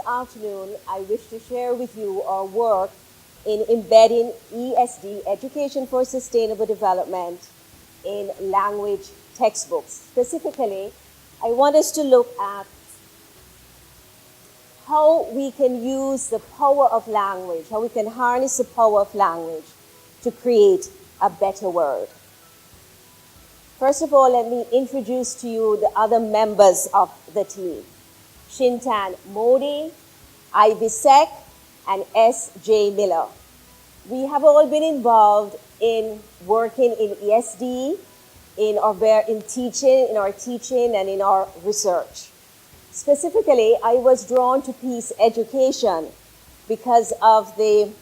afternoon, I wish to share with you our work in embedding ESD, Education for Sustainable Development, in language textbooks. Specifically, I want us to look at how we can use the power of language, how we can harness the power of language to create a better world. First of all, let me introduce to you the other members of the team. Shintan Modi, Ivy Sek, and S.J. Miller. We have all been involved in working in ESD, in our teaching and in our research. Specifically, I was drawn to peace education because of the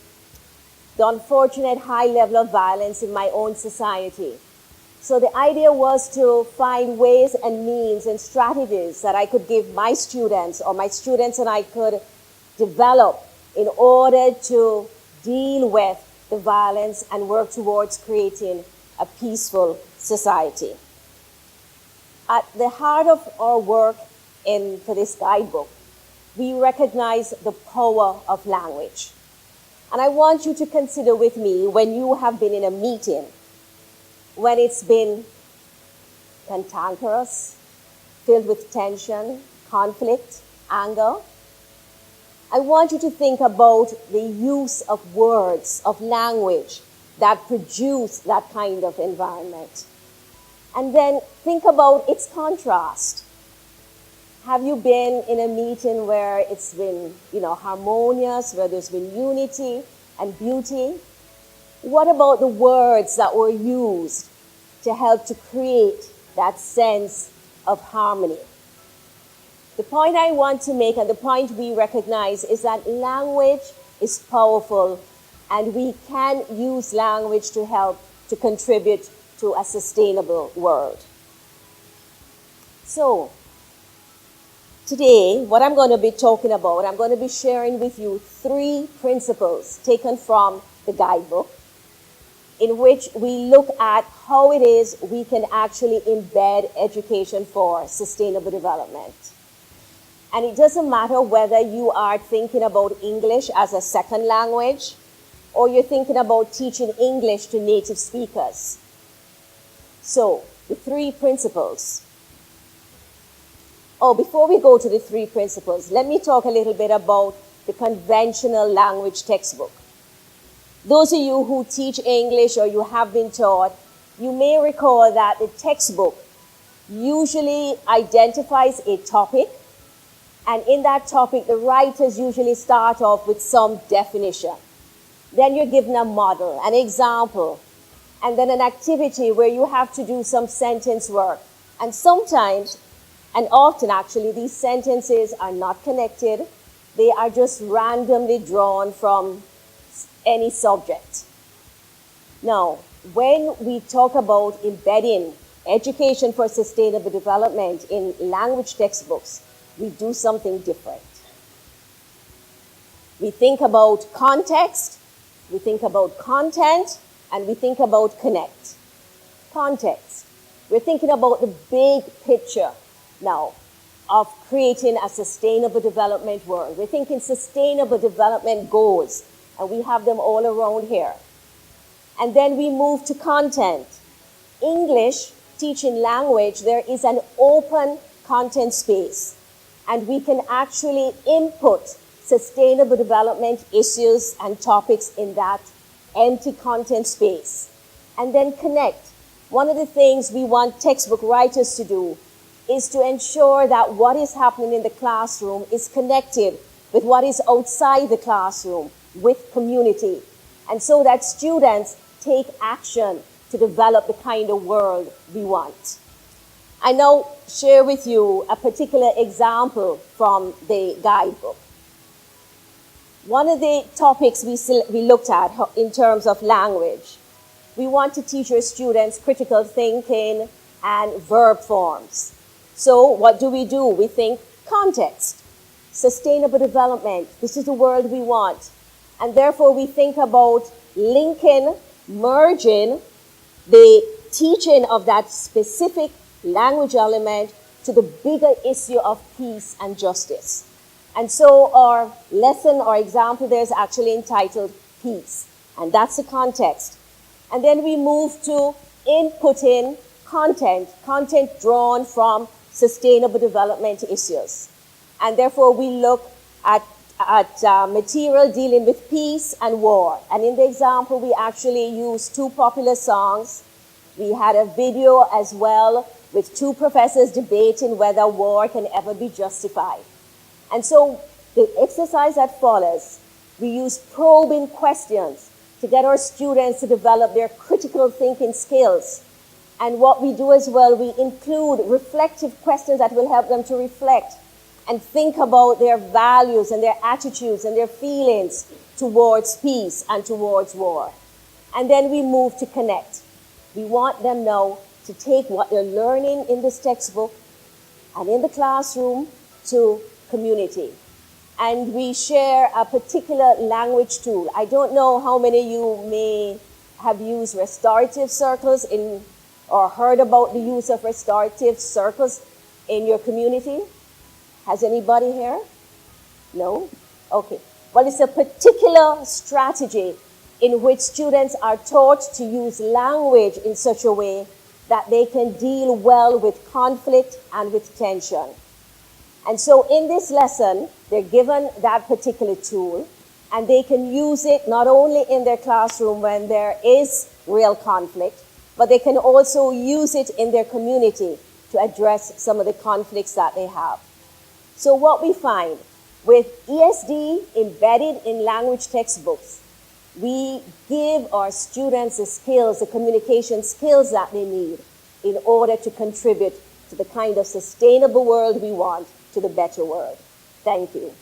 unfortunate high level of violence in my own society. So the idea was to find ways and means and strategies that I could give my students, or my students and I could develop in order to deal with the violence and work towards creating a peaceful society. At the heart of our work for this guidebook, we recognize the power of language. And I want you to consider with me, when you have been in a meeting, when it's been cantankerous, filled with tension, conflict, anger, I want you to think about the use of words, of language that produce that kind of environment. And then think about its contrast. Have you been in a meeting where it's been, harmonious, where there's been unity and beauty? What about the words that were used to help to create that sense of harmony? The point I want to make, and the point we recognize, is that language is powerful, and we can use language to help to contribute to a sustainable world. So, today, what I'm going to be talking about, I'm going to be sharing with you 3 principles taken from the guidebook, in which we look at how it is we can actually embed education for sustainable development. And it doesn't matter whether you are thinking about English as a second language, or you're thinking about teaching English to native speakers. So, the 3 principles. Oh, before we go to the 3 principles, let me talk a little bit about the conventional language textbook. Those of you who teach English or you have been taught, you may recall that the textbook usually identifies a topic, and in that topic, the writers usually start off with some definition. Then you're given a model, an example, and then an activity where you have to do some sentence work. And sometimes, and often actually, these sentences are not connected. They are just randomly drawn from any subject. Now, when we talk about embedding education for sustainable development in language textbooks, we do something different. We think about context, we think about content, and we think about connect. Context. We're thinking about the big picture now of creating a sustainable development world. We're thinking sustainable development goals, and we have them all around here. And then we move to content. English, teaching language, there is an open content space, and we can actually input sustainable development issues and topics in that empty content space. And then connect. One of the things we want textbook writers to do is to ensure that what is happening in the classroom is connected with what is outside the classroom, with community, and so that students take action to develop the kind of world we want. I now share with you a particular example from the guidebook. One of the topics we looked at in terms of language, we want to teach our students critical thinking and verb forms. So what do? We think context, sustainable development. This is the world we want. And therefore we think about linking, merging the teaching of that specific language element to the bigger issue of peace and justice. And so our lesson or example there is actually entitled Peace. And that's the context. And then we move to inputting content drawn from sustainable development issues. And therefore we look at material dealing with peace and war. And in the example, we actually used two popular songs. We had a video as well with two professors debating whether war can ever be justified. And so the exercise that follows, we use probing questions to get our students to develop their critical thinking skills. And what we do as well, we include reflective questions that will help them to reflect and think about their values and their attitudes and their feelings towards peace and towards war. And then we move to connect. We want them now to take what they're learning in this textbook and in the classroom to community. And we share a particular language tool. I don't know how many of you may have used restorative circles or heard about the use of restorative circles in your community. Has anybody here? No? Okay. Well, it's a particular strategy in which students are taught to use language in such a way that they can deal well with conflict and with tension. And so in this lesson, they're given that particular tool, and they can use it not only in their classroom when there is real conflict, but they can also use it in their community to address some of the conflicts that they have. So what we find with ESD embedded in language textbooks, we give our students the skills, the communication skills that they need in order to contribute to the kind of sustainable world we want, to the better world. Thank you.